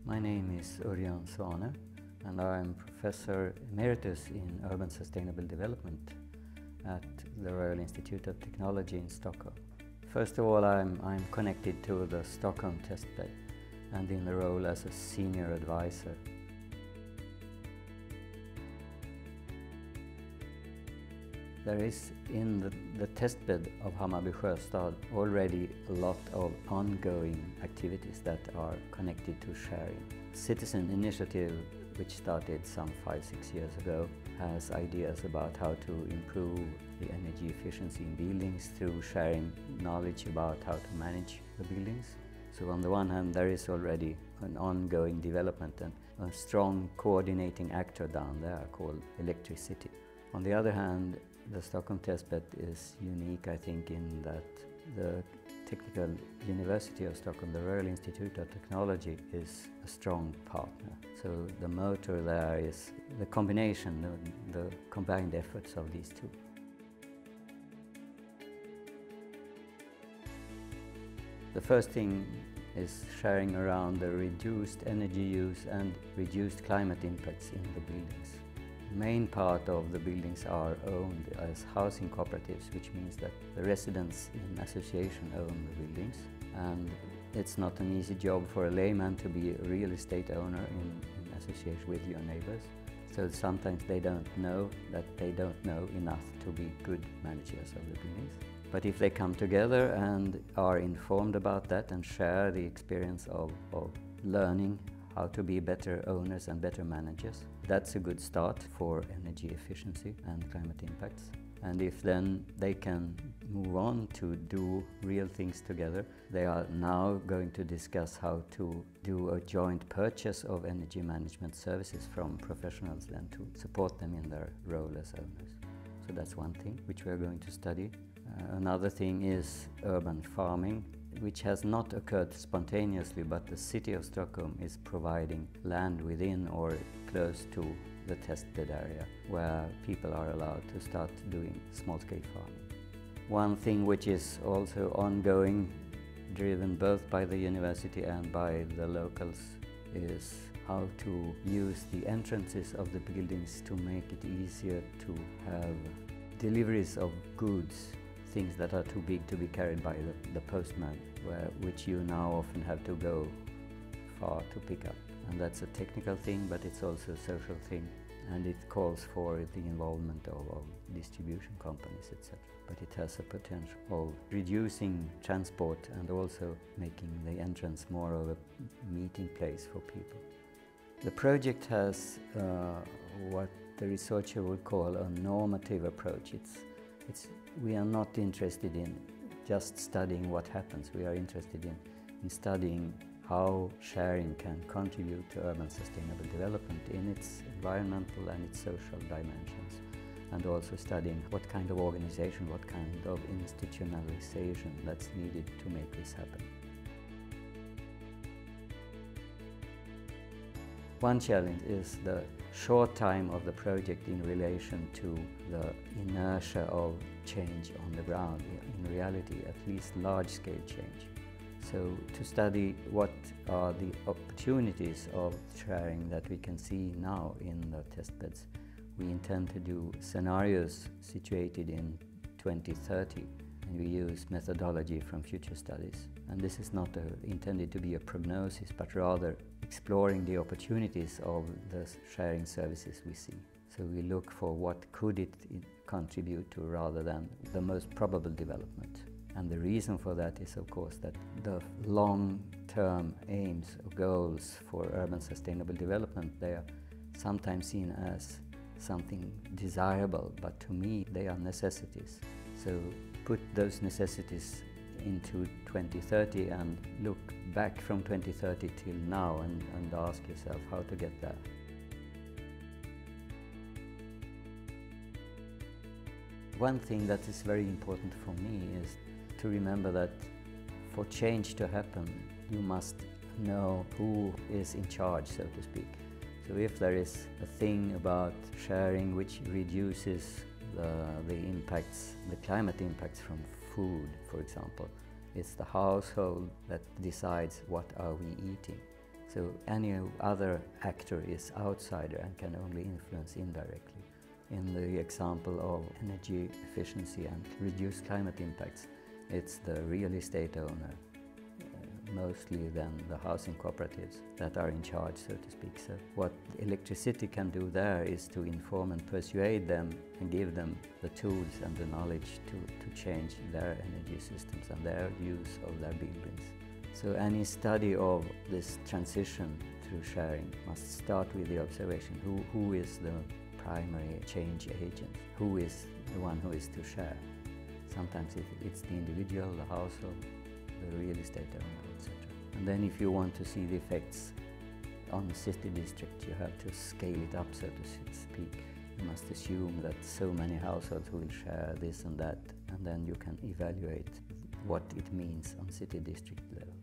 My name is Örjan Svane and I'm Professor Emeritus in Urban Sustainable Development at the Royal Institute of Technology in Stockholm. First of all, I'm connected to the Stockholm testbed and in the role as a senior advisor. There is in the testbed of Hammarby Sjöstad already a lot of ongoing activities that are connected to sharing. Citizen initiative, which started some 5-6 years ago, has ideas about how to improve the energy efficiency in buildings through sharing knowledge about how to manage the buildings. So on the one hand, there is already an ongoing development and a strong coordinating actor down there called electricity. On the other hand, the Stockholm testbed is unique, I think, in that the Technical University of Stockholm, the Royal Institute of Technology, is a strong partner. So the motor there is the combination, the combined efforts of these two. The first thing is sharing around the reduced energy use and reduced climate impacts in the buildings. The main part of the buildings are owned as housing cooperatives, which means that the residents in association own the buildings, and it's not an easy job for a layman to be a real estate owner in association with your neighbors. So sometimes they don't know that they don't know enough to be good managers of the buildings. But if they come together and are informed about that and share the experience of learning how to be better owners and better managers, that's a good start for energy efficiency and climate impacts. And if then they can move on to do real things together, they are now going to discuss how to do a joint purchase of energy management services from professionals then to support them in their role as owners. So that's one thing which we are going to study. Another thing is urban farming, which has not occurred spontaneously, but the city of Stockholm is providing land within or close to the testbed area where people are allowed to start doing small-scale farming. One thing which is also ongoing, driven both by the university and by the locals, is how to use the entrances of the buildings to make it easier to have deliveries of goods, things that are too big to be carried by the postman, which you now often have to go far to pick up. And that's a technical thing, but it's also a social thing, and it calls for the involvement of distribution companies, etc. But it has a potential of reducing transport and also making the entrance more of a meeting place for people. The project has what the researcher would call a normative approach. We are not interested in just studying what happens. We are interested in studying how sharing can contribute to urban sustainable development in its environmental and its social dimensions, and also studying what kind of organization, what kind of institutionalization that's needed to make this happen. One challenge is the short time of the project in relation to the inertia of change on the ground, in reality, at least large-scale change. So to study what are the opportunities of sharing that we can see now in the testbeds, we intend to do scenarios situated in 2030, and we use methodology from future studies. And this is not intended to be a prognosis, but rather exploring the opportunities of the sharing services we see. So we look for what could it contribute to rather than the most probable development. And the reason for that is, of course, that the long-term aims or goals for urban sustainable development, they are sometimes seen as something desirable, but to me they are necessities. So put those necessities into 2030 and look back from 2030 till now and ask yourself how to get there. One thing that is very important for me is to remember that for change to happen, you must know who is in charge, so to speak. So if there is a thing about sharing which reduces the impacts, the climate impacts from food, for example, it's the household that decides what are we eating. So any other actor is outsider and can only influence indirectly. In the example of energy efficiency and reduced climate impacts, it's the real estate owner, mostly then the housing cooperatives, that are in charge, so to speak. So what electricity can do there is to inform and persuade them and give them the tools and the knowledge to change their energy systems and their use of their buildings. So any study of this transition through sharing must start with the observation who is the primary change agent, who is the one who is to share. Sometimes it's the individual, the household, the real estate owner, etc. And then if you want to see the effects on the city district, you have to scale it up, so to speak. You must assume that so many households will share this and that, and then you can evaluate what it means on city district level.